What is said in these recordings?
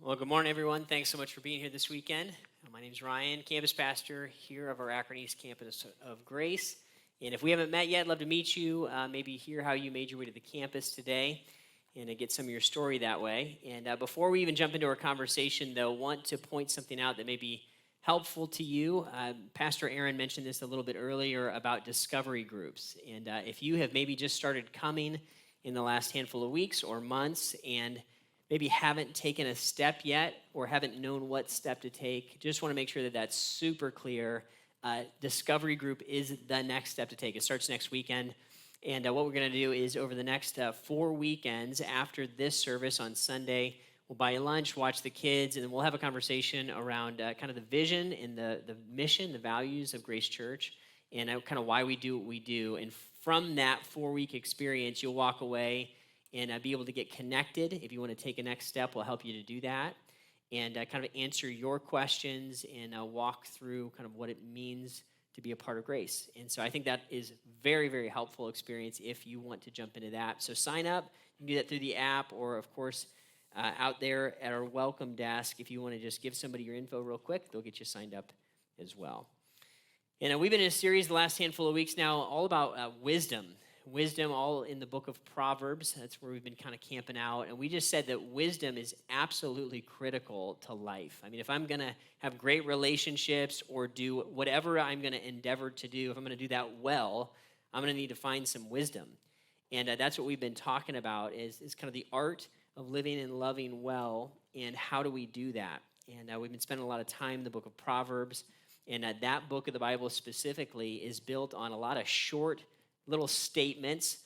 Well, good morning, everyone. Thanks so much for being here this weekend. My name is Ryan, campus pastor here of our Akron East Campus of Grace. And if we haven't met yet, I'd love to meet you, maybe hear how you made your way to the campus today, and get some of your story that way. And before we even jump into our conversation, though, want to point something out that may be helpful to you. Pastor Aaron mentioned this a little bit earlier about discovery groups. And if you have maybe just started coming in the last handful of weeks or months and maybe haven't taken a step yet or haven't known what step to take, just want to make sure that that's super clear. Discovery group is the next step to take. It starts next weekend. And what we're going to do is over the next 4 weekends after this service on Sunday, we'll buy you lunch, watch the kids, and then we'll have a conversation around kind of the vision and the mission, the values of Grace Church, and kind of why we do what we do. And from that 4-week experience, you'll walk away and be able to get connected. If you want to take a next step, we'll help you to do that and kind of answer your questions and walk through kind of what it means to be a part of Grace. And so I think that is very, very helpful experience if you want to jump into that. So sign up. You can do that through the app or, of course, out there at our welcome desk. If you want to just give somebody your info real quick, they'll get you signed up as well. And we've been in a series the last handful of weeks now all about wisdom. Wisdom, all in the book of Proverbs. That's where we've been kind of camping out. And we just said that wisdom is absolutely critical to life. I mean, if I'm going to have great relationships or do whatever I'm going to endeavor to do, if I'm going to do that well, I'm going to need to find some wisdom. And that's what we've been talking about is kind of the art of living and loving well, and how do we do that? And we've been spending a lot of time in the book of Proverbs. And that book of the Bible specifically is built on a lot of short little statements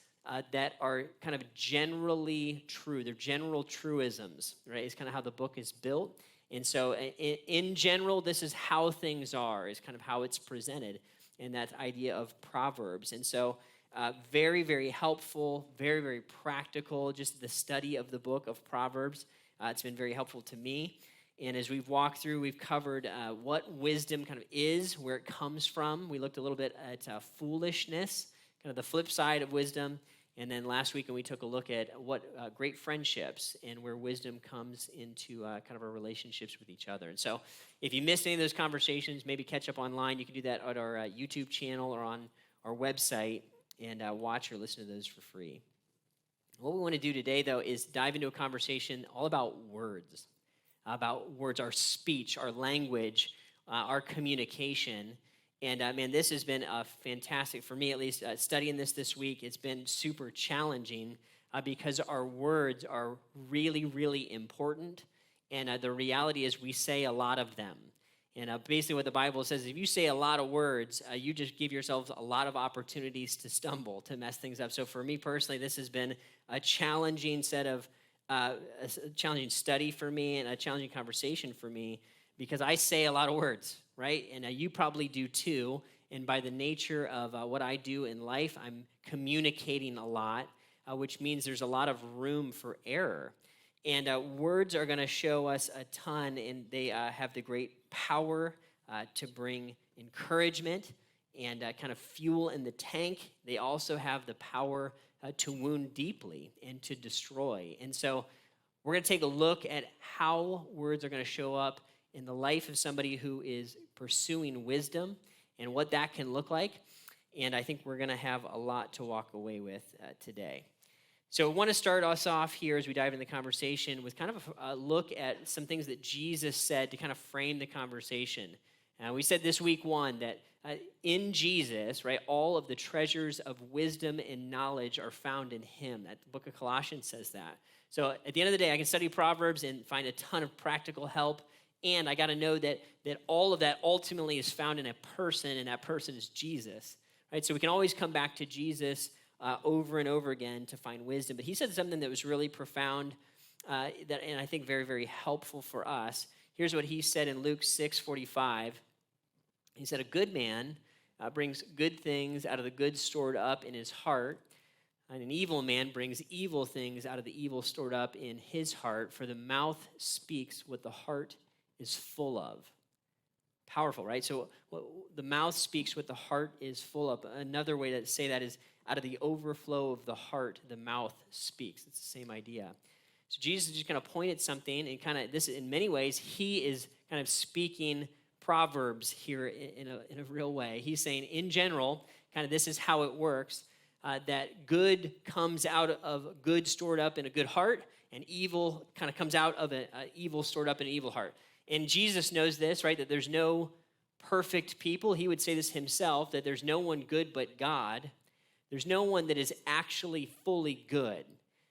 that are kind of generally true. They're general truisms, right? It's kind of how the book is built. And so in general, this is how things are, is kind of how it's presented in that idea of Proverbs. And so very, very helpful, very, very practical, just the study of the book of Proverbs. It's been very helpful to me. And as we've walked through, we've covered what wisdom kind of is, where it comes from. We looked a little bit at foolishness, kind of the flip side of wisdom. And then last week, we took a look at what great friendships and where wisdom comes into kind of our relationships with each other. And so if you missed any of those conversations, maybe catch up online. You can do that at our YouTube channel or on our website and watch or listen to those for free. What we want to do today, though, is dive into a conversation all about words, our speech, our language, our communication. And man, this has been fantastic for me, at least studying this week. It's been super challenging because our words are really, really important. And the reality is we say a lot of them. And basically what the Bible says, if you say a lot of words, you just give yourselves a lot of opportunities to stumble, to mess things up. So for me personally, this has been a challenging a challenging study for me and a challenging conversation for me because I say a lot of words, right? And you probably do too. And by the nature of what I do in life, I'm communicating a lot, which means there's a lot of room for error. And words are going to show us a ton, and they have the great power to bring encouragement and kind of fuel in the tank. They also have the power to wound deeply and to destroy. And so we're going to take a look at how words are going to show up in the life of somebody who is pursuing wisdom and what that can look like. And I think we're going to have a lot to walk away with today. So I want to start us off here as we dive into the conversation with kind of a look at some things that Jesus said to kind of frame the conversation. We said this week one that in Jesus, right, all of the treasures of wisdom and knowledge are found in him. That the book of Colossians says that. So at the end of the day, I can study Proverbs and find a ton of practical help. And I got to know that all of that ultimately is found in a person, and that person is Jesus. Right? So we can always come back to Jesus over and over again to find wisdom. But he said something that was really profound and I think very, very helpful for us. Here's what he said in Luke 6:45. He said, a good man brings good things out of the good stored up in his heart, and an evil man brings evil things out of the evil stored up in his heart, for the mouth speaks what the heart is full of. Powerful, right? So the mouth speaks what the heart is full of. Another way to say that is out of the overflow of the heart, the mouth speaks. It's the same idea. So Jesus is just going to point at something, and kind of this, in many ways, he is kind of speaking Proverbs here in a real way. He's saying, in general, kind of this is how it works, that good comes out of good stored up in a good heart, and evil kind of comes out of an evil stored up in an evil heart. And Jesus knows this, right, that there's no perfect people. He would say this himself, that there's no one good but God. There's no one that is actually fully good.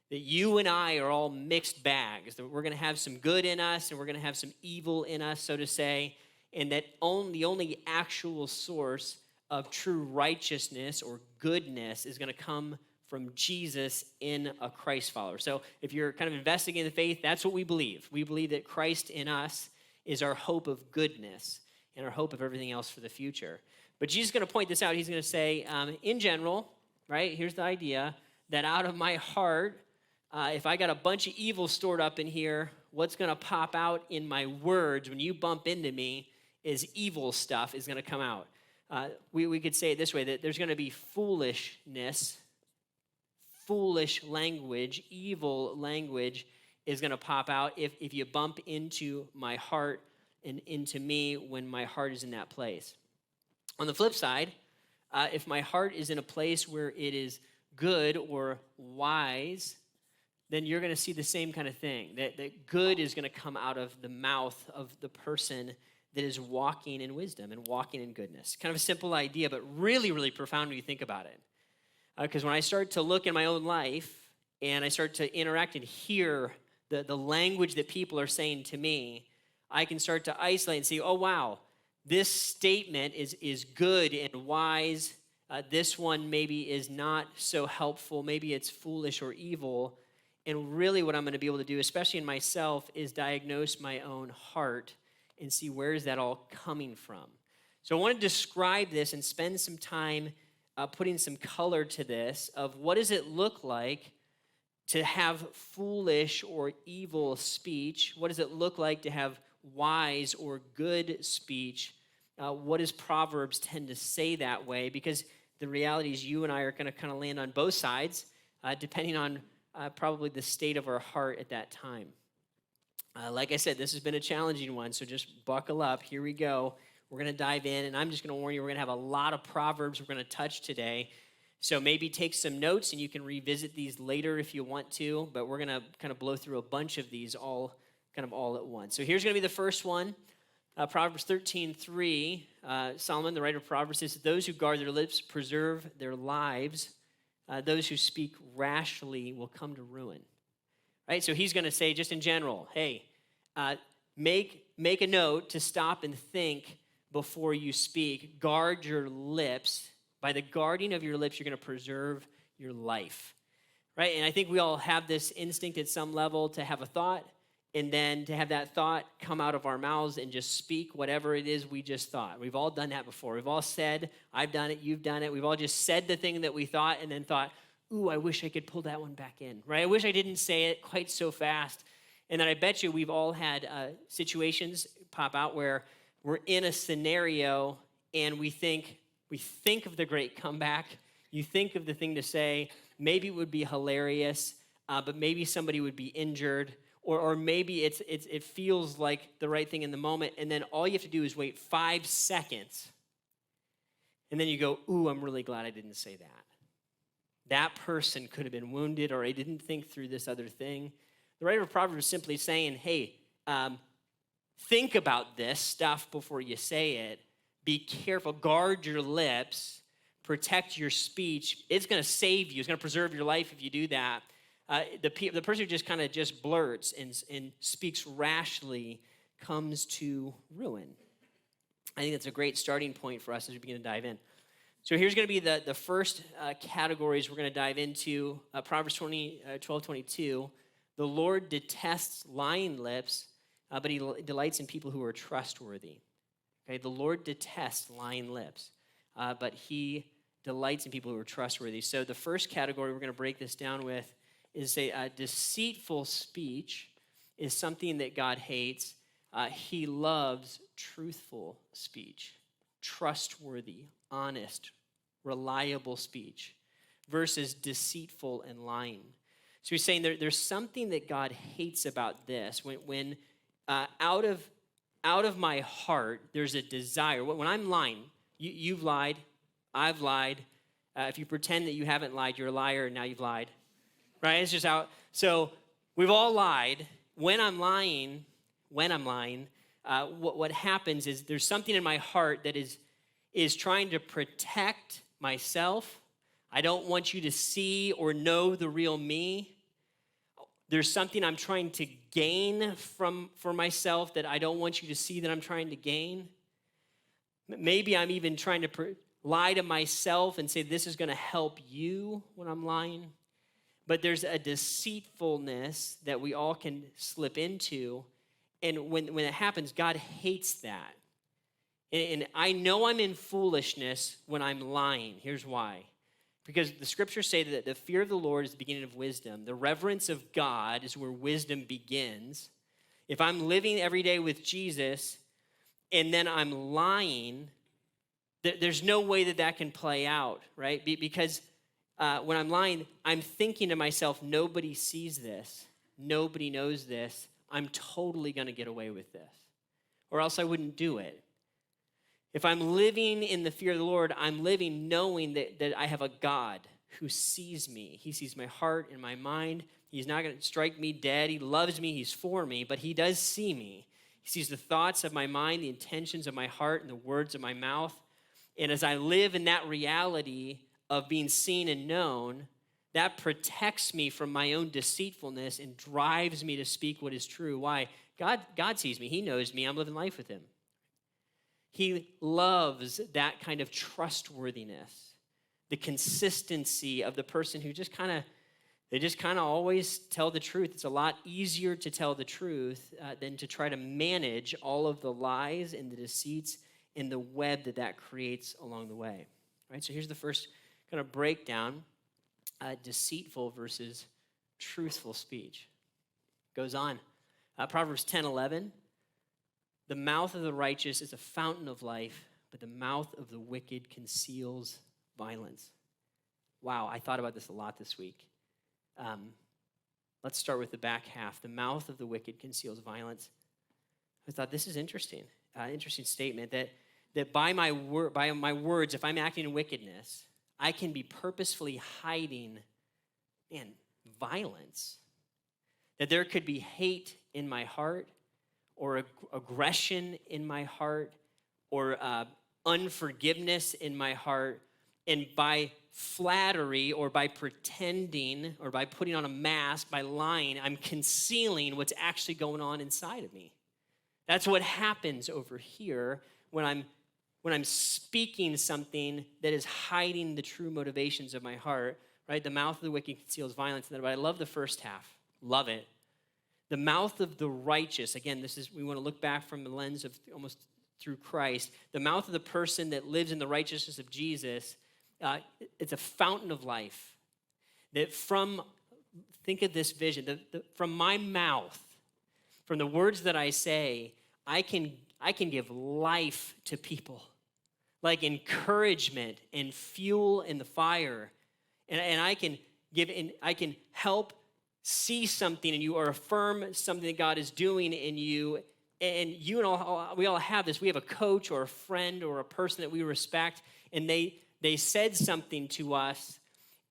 That you and I are all mixed bags. That we're going to have some good in us and we're going to have some evil in us, so to say. And that the only actual source of true righteousness or goodness is going to come from Jesus in a Christ follower. So if you're kind of investigating the faith, that's what we believe. We believe that Christ in us is our hope of goodness and our hope of everything else for the future. But Jesus is going to point this out. He's going to say, in general, right, here's the idea, that out of my heart, if I got a bunch of evil stored up in here, what's going to pop out in my words when you bump into me is evil stuff is going to come out. We could say it this way, that there's going to be foolishness, foolish language, evil language is going to pop out if you bump into my heart and into me when my heart is in that place. On the flip side, if my heart is in a place where it is good or wise, then you're going to see the same kind of thing, that good is going to come out of the mouth of the person that is walking in wisdom and walking in goodness. Kind of a simple idea, but really, really profound when you think about it. Because when I start to look in my own life and I start to interact and hear the language that people are saying to me, I can start to isolate and see, oh, wow, this statement is good and wise. This one maybe is not so helpful. Maybe it's foolish or evil. And really what I'm going to be able to do, especially in myself, is diagnose my own heart and see where is that all coming from. So I want to describe this and spend some time putting some color to this of what does it look like to have foolish or evil speech? What does it look like to have wise or good speech? What does Proverbs tend to say that way? Because the reality is you and I are going to kind of land on both sides, depending on probably the state of our heart at that time. Like I said, this has been a challenging one, so just buckle up. Here we go. We're going to dive in, and I'm just going to warn you, we're going to have a lot of Proverbs we're going to touch today. So maybe take some notes, and you can revisit these later if you want to, but we're going to kind of blow through a bunch of these all at once. So here's going to be the first one. Proverbs 13:3, Solomon, the writer of Proverbs, says, those who guard their lips preserve their lives. Those who speak rashly will come to ruin. Right? So he's going to say, just in general, hey, make a note to stop and think before you speak. Guard your lips. By the guarding of your lips, you're going to preserve your life. Right? And I think we all have this instinct at some level to have a thought, and then to have that thought come out of our mouths and just speak whatever it is we just thought. We've all done that before. We've all said, I've done it, you've done it. We've all just said the thing that we thought and then thought, ooh, I wish I could pull that one back in, right? I wish I didn't say it quite so fast. And then I bet you we've all had situations pop out where we're in a scenario and we think of the great comeback. You think of the thing to say. Maybe it would be hilarious, but maybe somebody would be injured. Or maybe it feels like the right thing in the moment, and then all you have to do is wait 5 seconds, and then you go, ooh, I'm really glad I didn't say that. That person could have been wounded, or I didn't think through this other thing. The writer of Proverbs is simply saying, hey, think about this stuff before you say it. Be careful. Guard your lips. Protect your speech. It's going to save you. It's going to preserve your life if you do that. The person who just kind of just blurts and speaks rashly comes to ruin. I think that's a great starting point for us as we begin to dive in. So here's going to be the first categories we're going to dive into. Proverbs 12:22. The Lord detests lying lips, but he delights in people who are trustworthy. Okay, the Lord detests lying lips, but he delights in people who are trustworthy. So the first category we're going to break this down with is a deceitful speech is something that God hates. He loves truthful speech, trustworthy, honest, reliable speech versus deceitful and lying. So he's saying there's something that God hates about this. When out of my heart, there's a desire. When I'm lying, you've lied, I've lied. If you pretend that you haven't lied, you're a liar, and now you've lied. Right? It's just out. So we've all lied. When I'm lying, what happens is there's something in my heart that is trying to protect myself. I don't want you to see or know the real me. There's something I'm trying to gain for myself that I don't want you to see that I'm trying to gain. Maybe I'm even trying to lie to myself and say this is going to help you when I'm lying. But there's a deceitfulness that we all can slip into. And when it happens, God hates that. And I know I'm in foolishness when I'm lying. Here's why. Because the scriptures say that the fear of the Lord is the beginning of wisdom. The reverence of God is where wisdom begins. If I'm living every day with Jesus and then I'm lying, there's no way that can play out, right? Because when I'm lying, I'm thinking to myself, nobody sees this. Nobody knows this. I'm totally going to get away with this. Or else I wouldn't do it. If I'm living in the fear of the Lord, I'm living knowing that I have a God who sees me. He sees my heart and my mind. He's not going to strike me dead. He loves me. He's for me, but he does see me. He sees the thoughts of my mind, the intentions of my heart, and the words of my mouth. And as I live in that reality of being seen and known, that protects me from my own deceitfulness and drives me to speak what is true. Why? God sees me. He knows me. I'm living life with him. He loves that kind of trustworthiness, the consistency of the person who just kind of always tell the truth. It's a lot easier to tell the truth than to try to manage all of the lies and the deceits and the web that creates along the way. Right? So here's the first kind of breakdown, deceitful versus truthful speech. Goes on. Proverbs 10:11. The mouth of the righteous is a fountain of life, but the mouth of the wicked conceals violence. Wow, I thought about this a lot this week. Let's start with the back half. The mouth of the wicked conceals violence. I thought this is interesting. Interesting statement that by my words, if I'm acting in wickedness, I can be purposefully hiding, violence. That there could be hate in my heart, or aggression in my heart, or unforgiveness in my heart, and by flattery or by pretending or by putting on a mask, by lying, I'm concealing what's actually going on inside of me. That's what happens over here when I'm speaking something that is hiding the true motivations of my heart, right? The mouth of the wicked conceals violence. But I love the first half. Love it. The mouth of the righteous, again, we want to look back from the lens of almost through Christ. The mouth of the person that lives in the righteousness of Jesus, it's a fountain of life. Think of this vision, from my mouth, from the words that I say, I can give life to people, like encouragement and fuel in the fire. And I can help see something in you or affirm something that God is doing in you. And we all have this. We have a coach or a friend or a person that we respect, and they said something to us,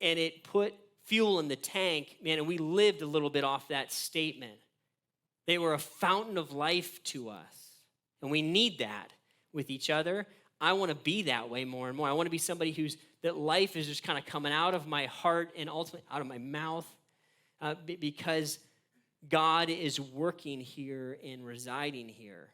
and it put fuel in the tank, and we lived a little bit off that statement. They were a fountain of life to us, and we need that with each other. I want to be that way more and more. I want to be somebody that life is just kind of coming out of my heart and ultimately out of my mouth. Because God is working here and residing here.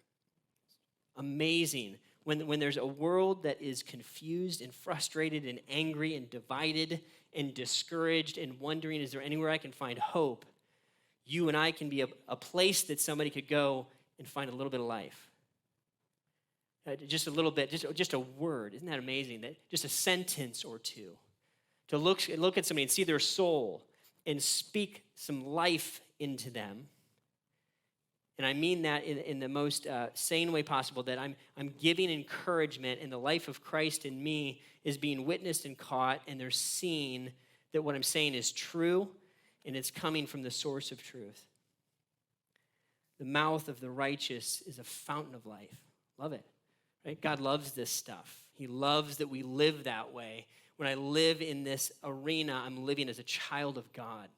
Amazing. When there's a world that is confused and frustrated and angry and divided and discouraged and wondering, is there anywhere I can find hope? You and I can be a place that somebody could go and find a little bit of life. Just a little bit, just a word. Isn't that amazing? That just a sentence or two. To look at somebody and see their soul and speak some life into them. And I mean that in the most sane way possible, that I'm giving encouragement, and the life of Christ in me is being witnessed and caught, and they're seeing that what I'm saying is true. and it's coming from the source of truth. The mouth of the righteous is a fountain of life. Love it, right? God loves this stuff. He loves that we live that way. When I live in this arena, I'm living as a child of God.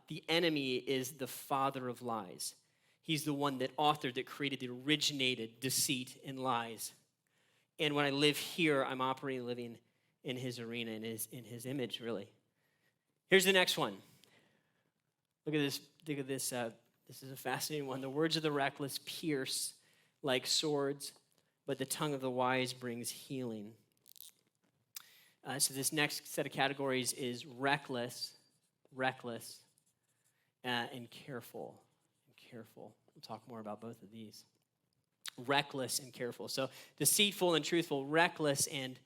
The enemy is the father of lies. He's the one that authored, that created, that originated deceit and lies. And when I live here, I'm operating, living in his arena, in his image, really. Here's the next one. Look at this. Look at this. This is a fascinating one. The words of the reckless pierce like swords, but the tongue of the wise brings healing. So this next set of categories is reckless, and careful. Careful. We'll talk more about both of these. Reckless and careful. So deceitful and truthful, reckless and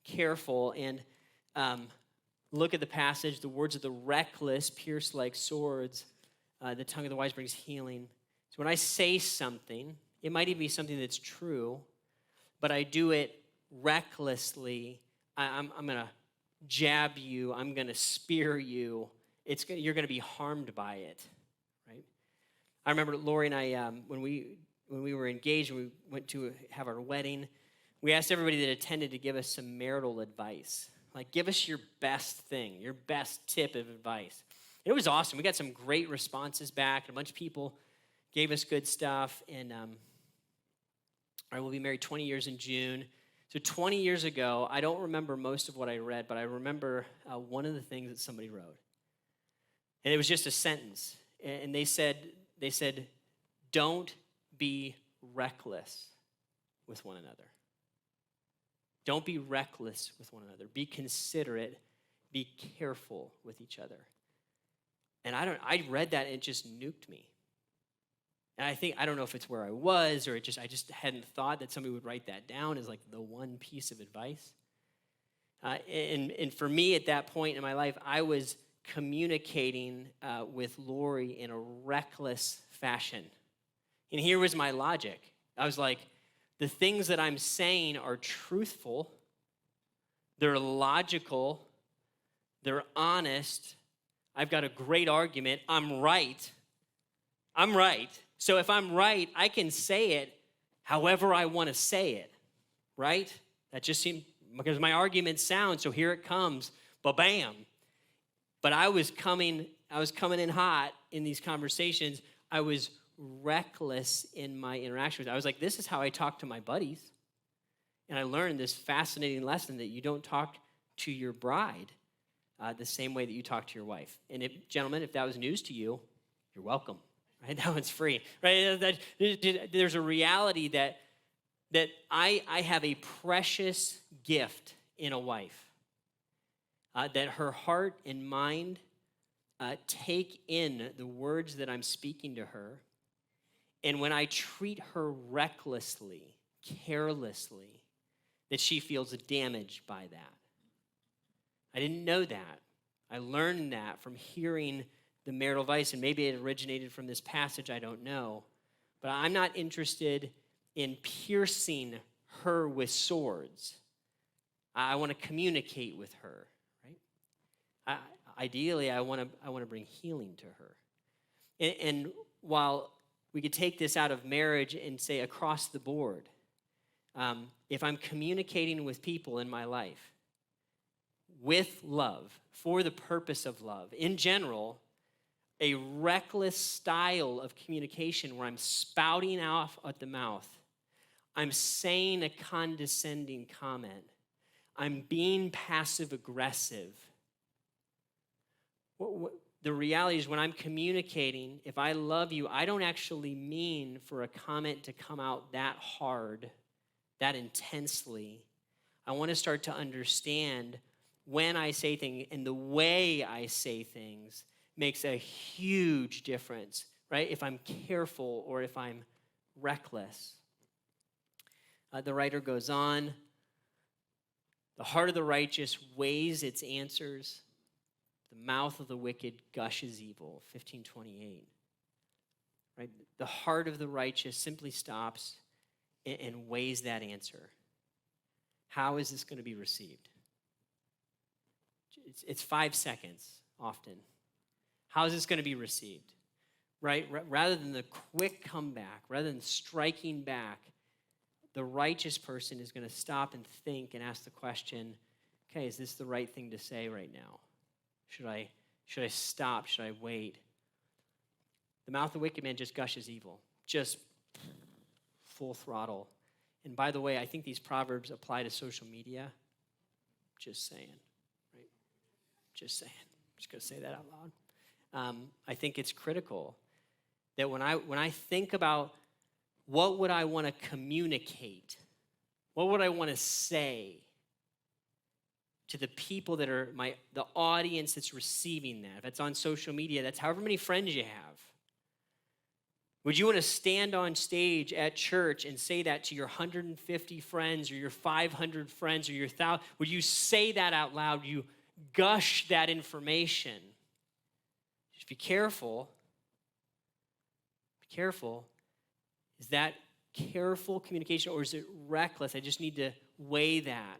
careful. And look at the passage. The words of the reckless pierce like swords. The tongue of the wise brings healing. So when I say something, it might even be something that's true, but I do it recklessly. I'm going to jab you. I'm going to spear you. You're going to be harmed by it, right? I remember Lori and I, when we were engaged, we went to have our wedding. We asked everybody that attended to give us some marital advice. Like, give us your best thing, your best tip of advice. And it was awesome. We got some great responses back, and a bunch of people gave us good stuff. And we'll be married 20 years in June. So 20 years ago, I don't remember most of what I read, but I remember one of the things that somebody wrote. And it was just a sentence. And they said, don't be reckless with one another. Don't be reckless with one another. Be considerate. Be careful with each other. And I read that and it just nuked me. And I don't know if it's where I was or I just hadn't thought that somebody would write that down as like the one piece of advice. And for me at that point in my life, I was communicating with Lori in a reckless fashion. And here was my logic. I was like, the things that I'm saying are truthful, they're logical, they're honest, I've got a great argument, I'm right. So if I'm right, I can say it however I want to say it, right? That just seemed, because my argument's sound, so here it comes, ba-bam. But I was coming in hot in these conversations. I was reckless in my interactions. I was like, this is how I talk to my buddies. And I learned this fascinating lesson that you don't talk to your bride the same way that you talk to your wife. And gentlemen, if that was news to you, you're welcome. Right? That one's free. Right? There's a reality that I have a precious gift in a wife. That her heart and mind take in the words that I'm speaking to her. And when I treat her recklessly, carelessly, that she feels damaged by that. I didn't know that. I learned that from hearing the marital advice, and maybe it originated from this passage, I don't know. But I'm not interested in piercing her with swords. I want to communicate with her. Ideally, I want to bring healing to her. And while we could take this out of marriage and say across the board, if I'm communicating with people in my life with love, for the purpose of love, in general, a reckless style of communication where I'm spouting off at the mouth, I'm saying a condescending comment, I'm being passive-aggressive. The reality is when I'm communicating, if I love you, I don't actually mean for a comment to come out that hard, that intensely. I want to start to understand when I say things and the way I say things makes a huge difference, right? If I'm careful or if I'm reckless. The writer goes on, the heart of the righteous weighs its answers. The mouth of the wicked gushes evil, 15:28. Right? The heart of the righteous simply stops and weighs that answer. How is this going to be received? It's 5 seconds. often. How is this going to be received? Right? Rather than the quick comeback, rather than striking back, the righteous person is going to stop and think and ask the question, okay, is this the right thing to say right now? Should I stop? Should I wait? The mouth of the wicked man just gushes evil, just full throttle. And by the way, I think these proverbs apply to social media. Just saying, right? Just saying. I'm just going to say that out loud. I think it's critical that when I think about what would I want to communicate, what would I want to say to the people that are the audience that's receiving that. If it's on social media, that's however many friends you have. Would you want to stand on stage at church and say that to your 150 friends or your 500 friends or your 1,000? Would you say that out loud? Would you gush that information? Just be careful. Be careful. Is that careful communication or is it reckless? I just need to weigh that.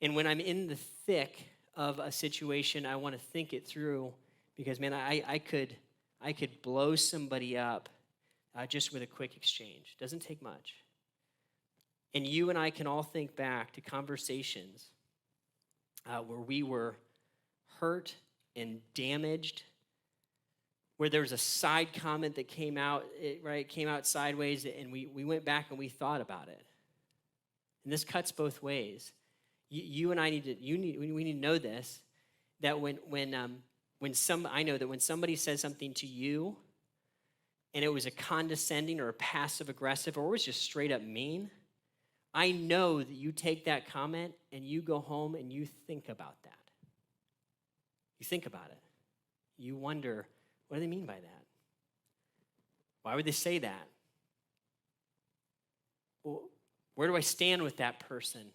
And when I'm in the thick of a situation, I want to think it through because, man, I could blow somebody up just with a quick exchange. Doesn't take much. And you and I can all think back to conversations where we were hurt and damaged, where there was a side comment that came out, came out sideways, and we went back and we thought about it. And this cuts both ways. You and I we need to know this, that I know that when somebody says something to you and it was a condescending or a passive aggressive or it was just straight up mean, I know that you take that comment and you go home and you think about that. You think about it. You wonder, what do they mean by that? Why would they say that? Well, where do I stand with that person?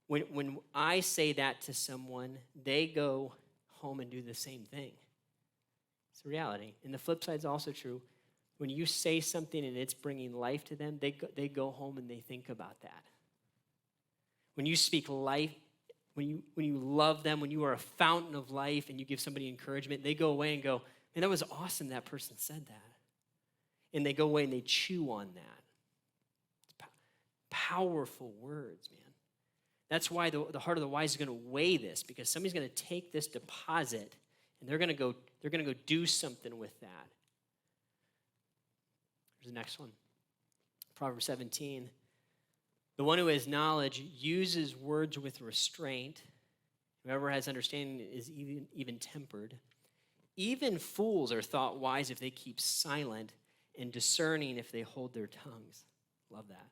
When I say that to someone, they go home and do the same thing. It's a reality. And the flip side is also true. When you say something and it's bringing life to them, they go home and they think about that. When you speak life, when you love them, when you are a fountain of life and you give somebody encouragement, they go away and go, man, that was awesome that person said that. And they go away and they chew on that. It's powerful words, man. That's why the heart of the wise is going to weigh this, because somebody's going to take this deposit and they're going to go do something with that. Here's the next one. Proverbs 17. The one who has knowledge uses words with restraint. Whoever has understanding is even tempered. Even fools are thought wise if they keep silent, and discerning if they hold their tongues. Love that.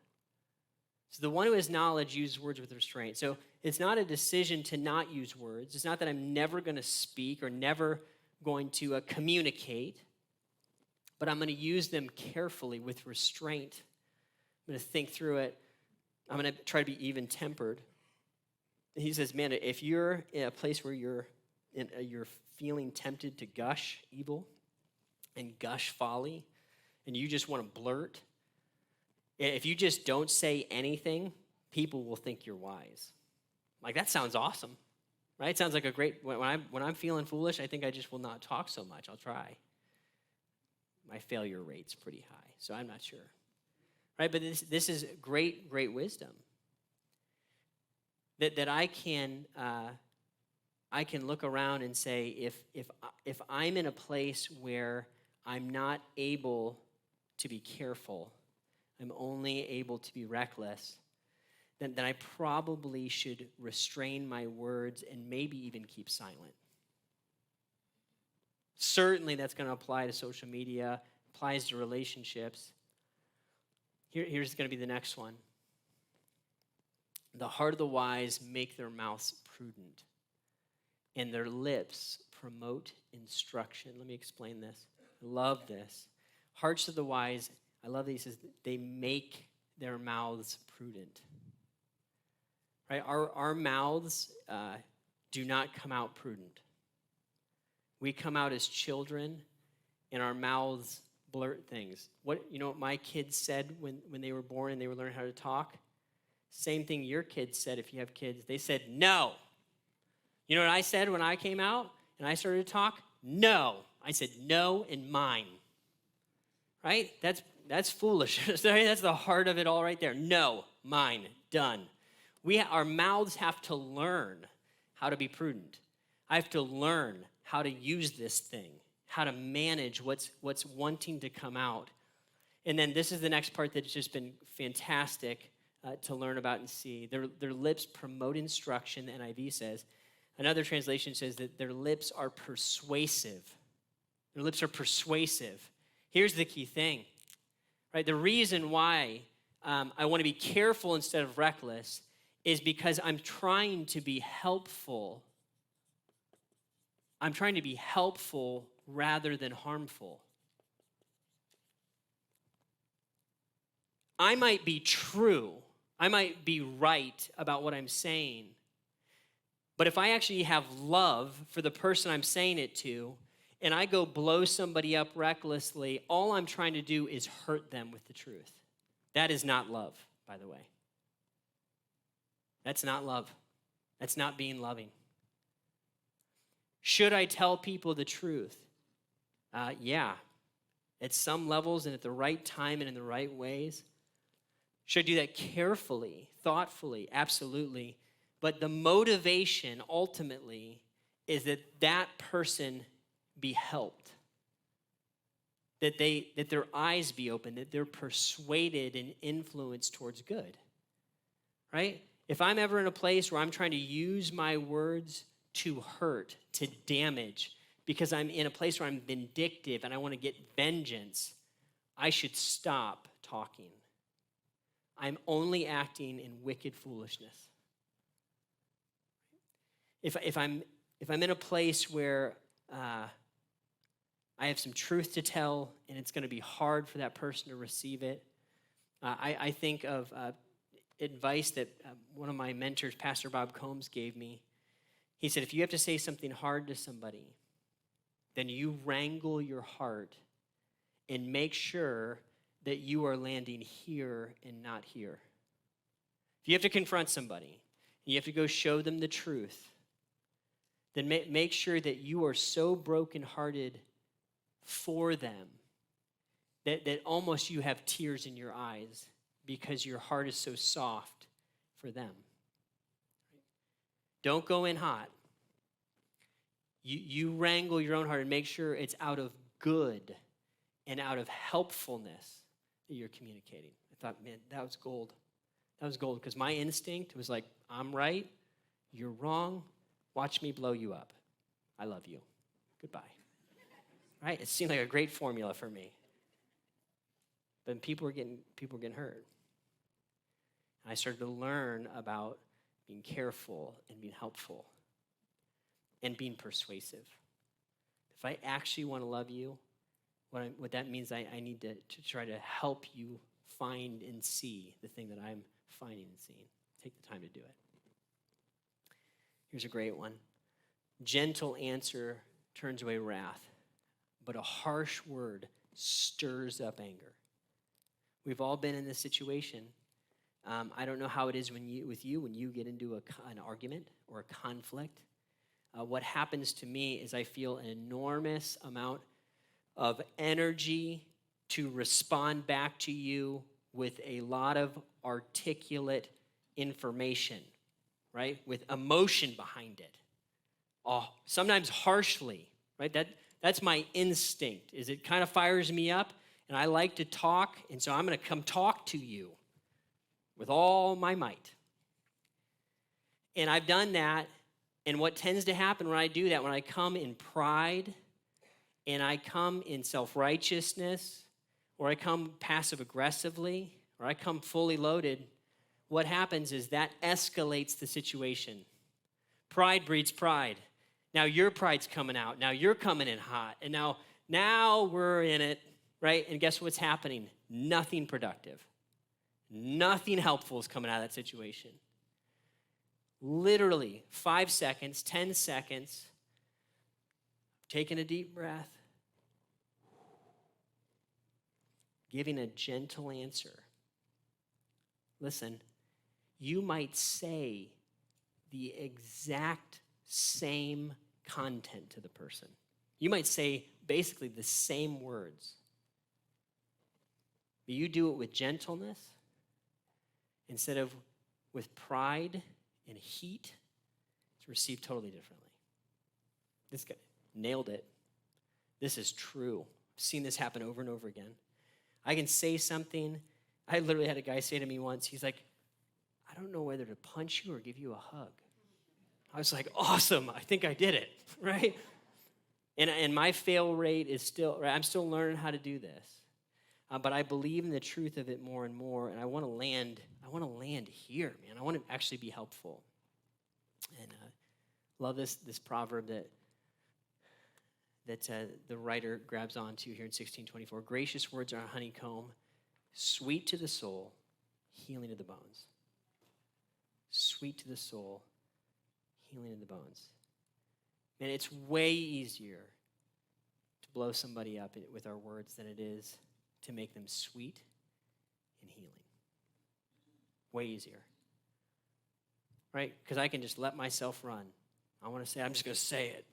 So the one who has knowledge uses words with restraint. So it's not a decision to not use words. It's not that I'm never going to speak or never going to communicate, but I'm going to use them carefully with restraint. I'm going to think through it. I'm going to try to be even tempered. He says, man, if you're in a place where you're feeling tempted to gush evil and gush folly, and you just want to blurt, if you just don't say anything, people will think you're wise. Like, that sounds awesome, right? It sounds like a great, when I'm feeling foolish, I think I just will not talk so much. I'll try. My failure rate's pretty high, so I'm not sure. Right, but this is great wisdom. That I can look around and say, if I'm in a place where I'm not able to be careful, I'm only able to be reckless, then I probably should restrain my words and maybe even keep silent. Certainly that's going to apply to social media, applies to relationships. Here's going to be the next one. The heart of the wise make their mouths prudent, and their lips promote instruction. Let me explain this. I love this. Hearts of the wise, I love that he says they make their mouths prudent. Right? Our mouths do not come out prudent. We come out as children, and our mouths blurt things. What my kids said when they were born and they were learning how to talk? Same thing your kids said if you have kids. They said no. You know what I said when I came out and I started to talk? No. I said no and mine. Right? That's foolish. That's the heart of it all right there. No, mine, done. Our mouths have to learn how to be prudent. I have to learn how to use this thing, how to manage what's wanting to come out. And then this is the next part that's just been fantastic to learn about and see. Their lips promote instruction, the NIV says. Another translation says that their lips are persuasive. Their lips are persuasive. Here's the key thing, right? The reason why I want to be careful instead of reckless is because I'm trying to be helpful. I'm trying to be helpful rather than harmful. I might be true. I might be right about what I'm saying. But if I actually have love for the person I'm saying it to, and I go blow somebody up recklessly, all I'm trying to do is hurt them with the truth. That is not love, by the way. That's not love. That's not being loving. Should I tell people the truth? Yeah. At some levels and at the right time and in the right ways. Should I do that carefully, thoughtfully? Absolutely. But the motivation ultimately is that person be helped. That their eyes be open, that they're persuaded and influenced towards good. Right? If I'm ever in a place where I'm trying to use my words to hurt, to damage, because I'm in a place where I'm vindictive and I want to get vengeance, I should stop talking. I'm only acting in wicked foolishness. If I'm in a place where I have some truth to tell and it's going to be hard for that person to receive it, I think of advice that one of my mentors, Pastor Bob Combs, gave me. He said, if you have to say something hard to somebody, then you wrangle your heart and make sure that you are landing here and not here. If you have to confront somebody, and you have to go show them the truth, then make sure that you are so brokenhearted for them that almost you have tears in your eyes because your heart is so soft for them. Don't go in hot. You wrangle your own heart and make sure it's out of good and out of helpfulness that you're communicating. I thought, man, that was gold. That was gold because my instinct was like, I'm right, you're wrong, watch me blow you up. I love you. Goodbye. Right? It seemed like a great formula for me. But people were getting hurt. And I started to learn about being careful and being helpful and being persuasive. If I actually want to love you, what that means, I need to try to help you find and see the thing that I'm finding and seeing. Take the time to do it. Here's a great one. Gentle answer turns away wrath, but a harsh word stirs up anger. We've all been in this situation. I don't know how it is when you get into an argument or a conflict. What happens to me is I feel an enormous amount of energy to respond back to you with a lot of articulate information, right? With emotion behind it. Sometimes harshly, right? That's my instinct, is it kind of fires me up, and I like to talk, and so I'm going to come talk to you with all my might. And I've done that, and what tends to happen when I do that, when I come in pride, and I come in self-righteousness, or I come passive-aggressively, or I come fully loaded, what happens is that escalates the situation. Pride breeds pride. Now your pride's coming out. Now you're coming in hot. And now we're in it, right? And guess what's happening? Nothing productive. Nothing helpful is coming out of that situation. Literally 5 seconds, 10 seconds, taking a deep breath, giving a gentle answer. Listen, you might say the exact same content to the person. You might say basically the same words. But you do it with gentleness instead of with pride and heat. It's received totally differently. This guy nailed it. This is true. I've seen this happen over and over again. I can say something. I literally had a guy say to me once, he's like, I don't know whether to punch you or give you a hug. I was like, awesome, I think I did it, right? And my fail rate is still, right? I'm still learning how to do this. But I believe in the truth of it more and more, and I want to land here, man. I want to actually be helpful. And love this proverb that the writer grabs onto here in 16:24. Gracious words are a honeycomb, sweet to the soul, healing to the bones. Sweet to the soul, healing to the bones. Man, it's way easier to blow somebody up with our words than it is to make them sweet and healing. Way easier. Right? Because I can just let myself run. I want to say, I'm just going to say it.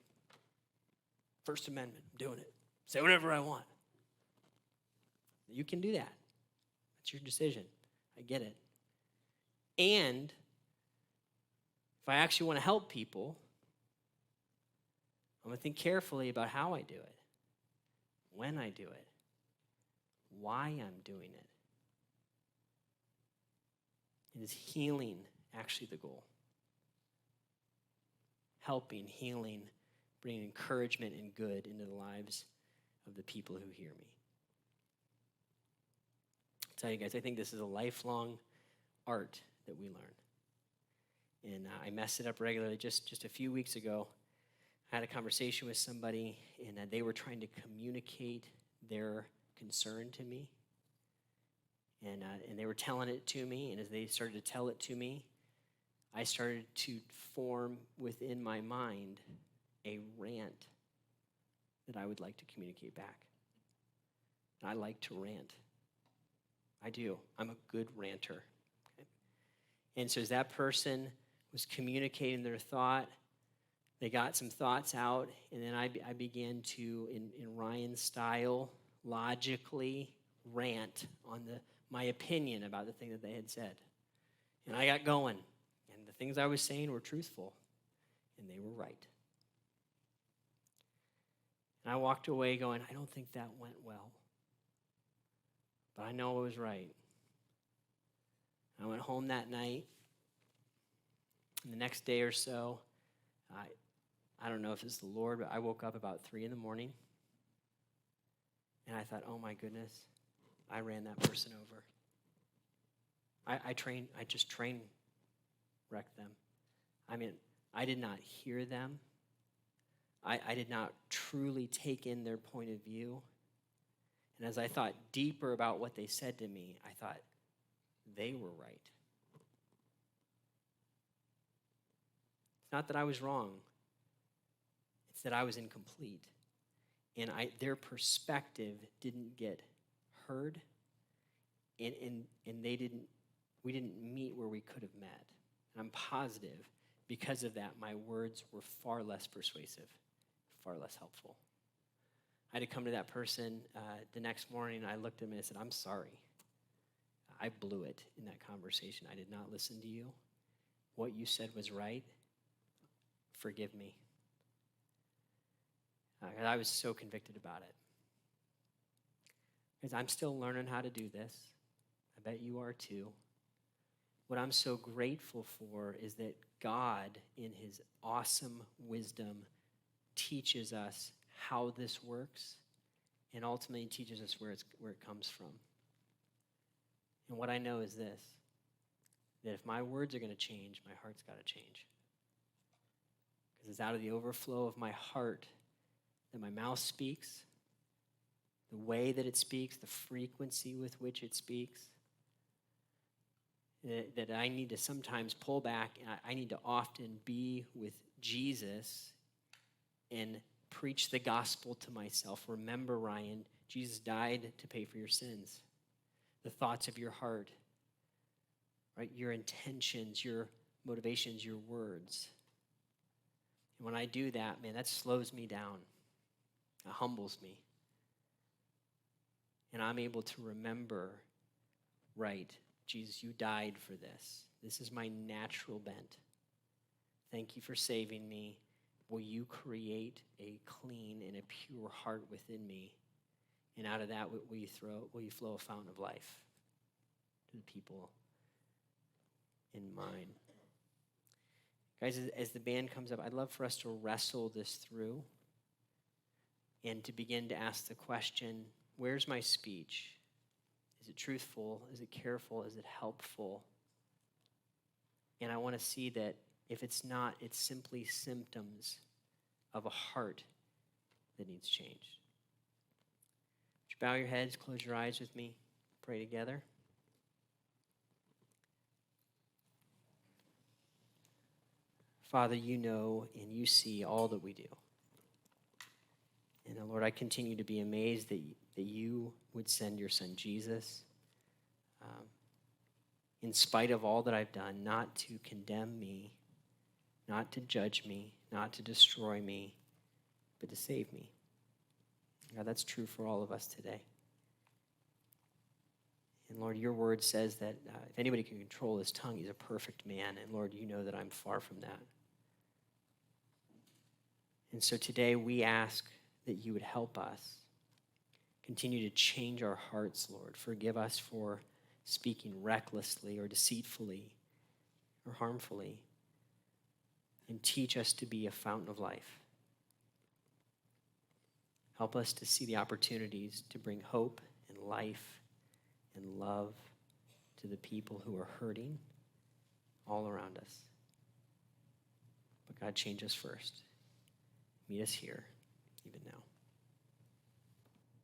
First Amendment, I'm doing it. Say whatever I want. You can do that. That's your decision. I get it. And if I actually want to help people, I'm going to think carefully about how I do it, when I do it, why I'm doing it. Is healing actually the goal? Helping, healing, bringing encouragement and good into the lives of the people who hear me. I'll tell you guys, I think this is a lifelong art that we learn. And I mess it up regularly. Just a few weeks ago, I had a conversation with somebody, and they were trying to communicate their concern to me. And they were telling it to me, and as they started to tell it to me, I started to form within my mind a rant that I would like to communicate back. And I like to rant. I do. I'm a good ranter. Okay? And so as that person was communicating their thought, they got some thoughts out, and then I began to, in Ryan's style, logically rant on my opinion about the thing that they had said. And I got going, and the things I was saying were truthful, and they were right. And I walked away going, I don't think that went well, but I know it was right. I went home that night, and the next day or so, I don't know if it's the Lord, but I woke up about 3 a.m, and I thought, oh my goodness, I ran that person over. I just train wrecked them. I mean, I did not hear them. I did not truly take in their point of view. And as I thought deeper about what they said to me, I thought they were right. It's not that I was wrong. It's that I was incomplete. And their perspective didn't get heard. And we didn't meet where we could have met. And I'm positive because of that, my words were far less persuasive, far less helpful. I had to come to that person the next morning, and I looked at him and I said, I'm sorry. I blew it in that conversation. I did not listen to you. What you said was right. Forgive me. I was so convicted about it. Because I'm still learning how to do this. I bet you are too. What I'm so grateful for is that God, in his awesome wisdom, teaches us how this works and ultimately teaches us where it comes from. And what I know is this, that if my words are going to change, my heart's got to change. Because it's out of the overflow of my heart that my mouth speaks, the way that it speaks, the frequency with which it speaks, that I need to sometimes pull back, and I need to often be with Jesus and preach the gospel to myself. Remember, Ryan, Jesus died to pay for your sins. The thoughts of your heart, right? Your intentions, your motivations, your words. And when I do that, man, that slows me down. It humbles me. And I'm able to remember, right, Jesus, you died for this. This is my natural bent. Thank you for saving me. Will you create a clean and a pure heart within me? And out of that, will you flow a fountain of life to the people in mine? Guys, as the band comes up, I'd love for us to wrestle this through and to begin to ask the question, where's my speech? Is it truthful? Is it careful? Is it helpful? And I want to see that if it's not, it's simply symptoms of a heart that needs change. Would you bow your heads, close your eyes with me, pray together? Father, you know and you see all that we do. And Lord, I continue to be amazed that you would send your son Jesus, in spite of all that I've done, not to condemn me, not to judge me, not to destroy me, but to save me. God, that's true for all of us today. And Lord, your word says that if anybody can control his tongue, he's a perfect man. And Lord, you know that I'm far from that. And so today we ask that you would help us. Continue to change our hearts, Lord. Forgive us for speaking recklessly or deceitfully or harmfully. And teach us to be a fountain of life. Help us to see the opportunities to bring hope and life and love to the people who are hurting all around us. But God, change us first. Meet us here, even now.